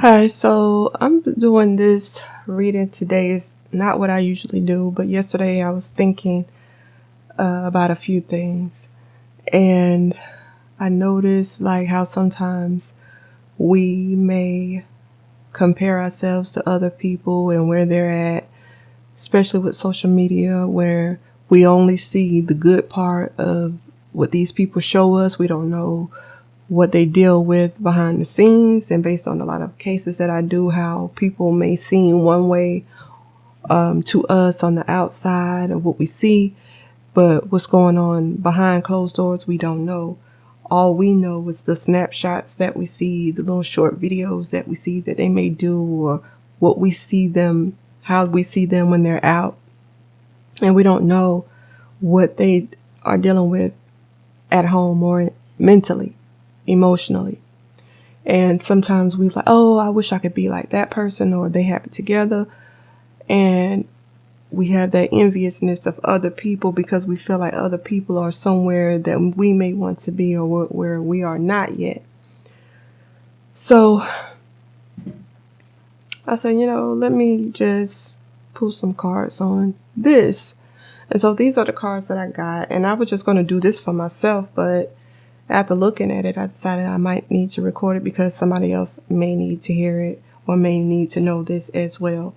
Hi, so I'm doing this reading today. Is not what I usually do, but yesterday I was thinking about a few things, and I noticed like how sometimes we may compare ourselves to other people and where they're at, especially with social media, where we only see the good part of what these people show us. We don't know what they deal with behind the scenes, and based on a lot of cases that I do, how people may seem one way to us on the outside of what we see, but what's going on behind closed doors, we don't know. All we know is the snapshots that we see, the little short videos that we see that they may do, or what we see them, how we see them when they're out. And we don't know what they are dealing with at home or mentally, emotionally. And sometimes we like, oh, I wish I could be like that person, or they have it together. And we have that enviousness of other people because we feel like other people are somewhere that we may want to be, or where we are not yet. So I said, let me just pull some cards on this. And so these are the cards that I got. And I was just going to do this for myself, but after looking at it, I decided I might need to record it because somebody else may need to hear it or may need to know this as well.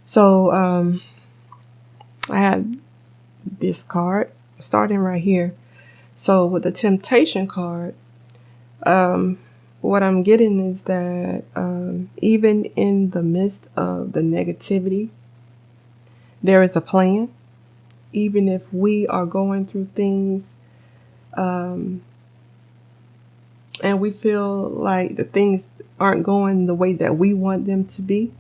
So I have this card starting right here. So with the temptation card, what I'm getting is that even in the midst of the negativity, there is a plan. Even if we are going through things and we feel like the things aren't going the way that we want them to be,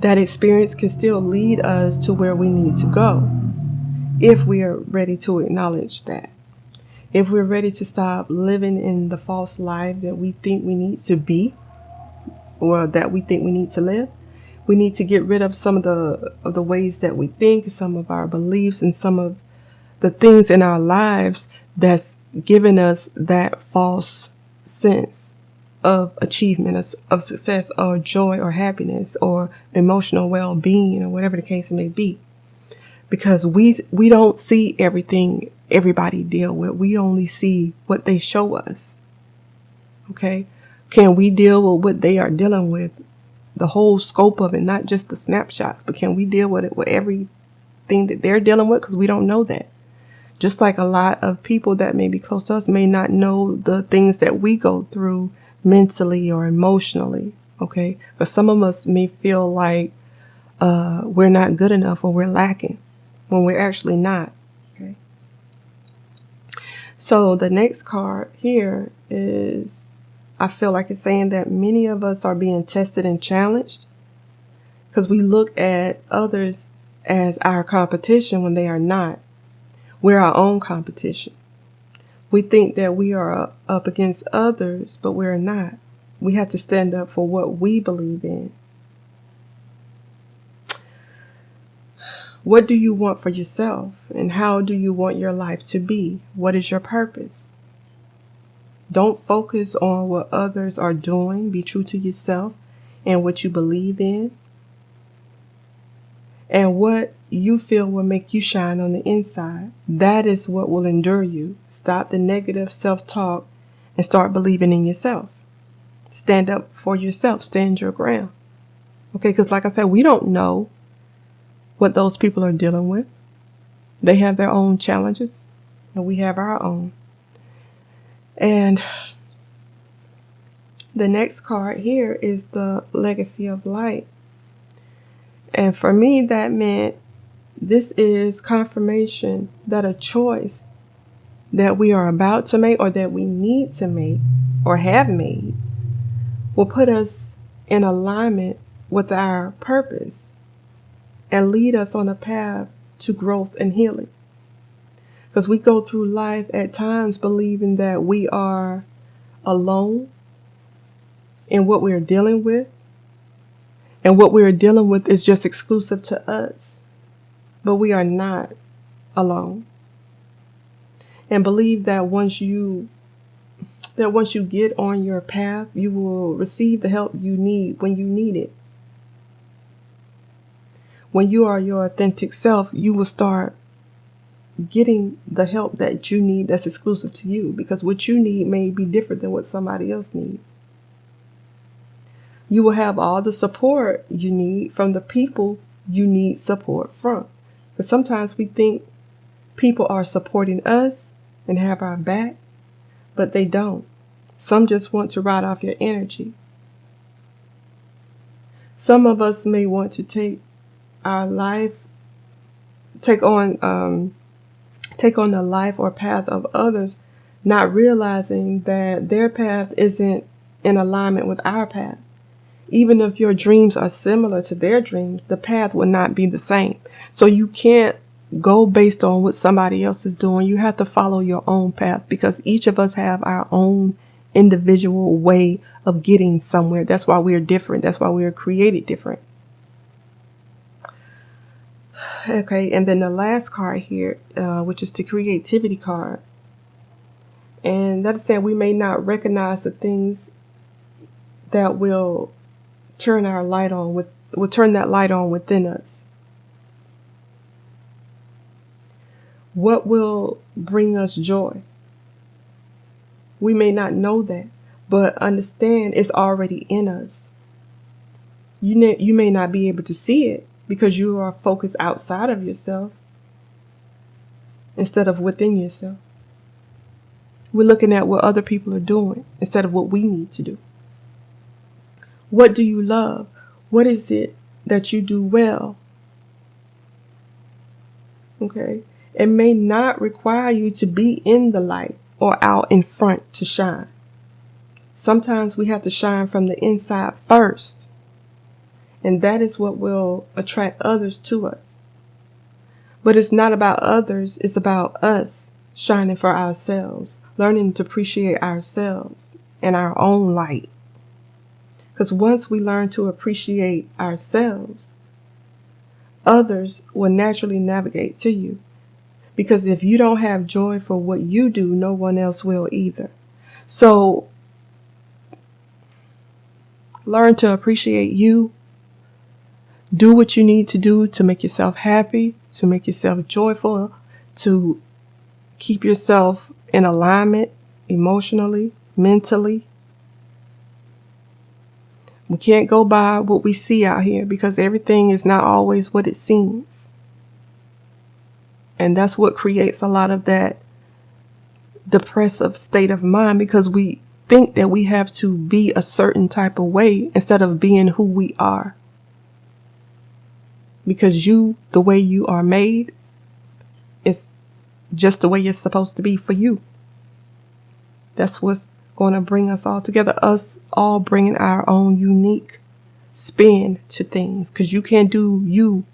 that experience can still lead us to where we need to go if we are ready to acknowledge that. If we're ready to stop living in the false life that we think we need to be, or that we think we need to live, we need to get rid of some of the ways that we think, some of our beliefs, and some of the things in our lives that's given us that false sense of achievement, of success, or joy, or happiness, or emotional well-being, or whatever the case may be. Because we don't see everything everybody deal with. We only see what they show us. Okay? Can we deal with what they are dealing with, the whole scope of it, not just the snapshots, but can we deal with it with everything that they're dealing with? Because we don't know that. Just like a lot of people that may be close to us may not know the things that we go through mentally or emotionally. Okay? Because some of us may feel like we're not good enough, or we're lacking, when we're actually not. Okay. So the next card here is, I feel like it's saying that many of us are being tested and challenged because we look at others as our competition when they are not. We're our own competition. We think that we are up against others, but we're not. We have to stand up for what we believe in. What do you want for yourself, and how do you want your life to be? What is your purpose? Don't focus on what others are doing. Be true to yourself and what you believe in, and what you feel will make you shine on the inside. That is what will endure you. Stop the negative self-talk and start believing in yourself. Stand up for yourself. Stand your ground. Okay, because like I said, we don't know what those people are dealing with. They have their own challenges, and we have our own. And the next card here is the legacy of light. And for me, that meant this is confirmation that a choice that we are about to make, or that we need to make, or have made, will put us in alignment with our purpose and lead us on a path to growth and healing. Because we go through life at times believing that we are alone in what we're dealing with, and what we're dealing with is just exclusive to us. But we are not alone. And believe that once you That once you get on your path, you will receive the help you need when you need it. When you are your authentic self, you will start getting the help that you need that's exclusive to you, because what you need may be different than what somebody else needs. You will have all the support you need from the people you need support from. Because sometimes we think people are supporting us and have our back, but they don't. Some just want to ride off your energy. Some of us may want to take our life, take on the life or path of others, not realizing that their path isn't in alignment with our path. Even if your dreams are similar to their dreams, the path will not be the same. So you can't go based on what somebody else is doing. You have to follow your own path, because each of us have our own individual way of getting somewhere. That's why we're different. That's why we are created different. Okay, and then the last card here, which is the creativity card. And that's saying we may not recognize the things that will turn our light on, will turn that light on within us. What will bring us joy? We may not know that, but understand it's already in us. You may not be able to see it because you are focused outside of yourself instead of within yourself. We're looking at what other people are doing instead of what we need to do. What do you love? What is it that you do well? Okay. It may not require you to be in the light or out in front to shine. Sometimes we have to shine from the inside first. And that is what will attract others to us. But it's not about others. It's about us shining for ourselves, learning to appreciate ourselves and our own light. Because once we learn to appreciate ourselves, others will naturally navigate to you. Because if you don't have joy for what you do, no one else will either. So learn to appreciate you. Do what you need to do to make yourself happy, to make yourself joyful, to keep yourself in alignment emotionally, mentally. We can't go by what we see out here, because everything is not always what it seems. And that's what creates a lot of that depressive state of mind, because we think that we have to be a certain type of way instead of being who we are. Because the way you are made, is just the way it's supposed to be for you. That's what's going to bring us all together. Us all bringing our own unique spin to things. Because you can't do you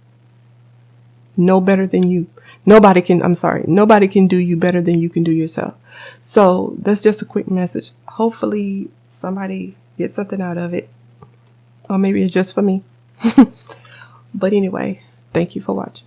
no better than you. Nobody can do you better than you can do yourself. So that's just a quick message. Hopefully somebody gets something out of it. Or maybe it's just for me. But anyway, thank you for watching.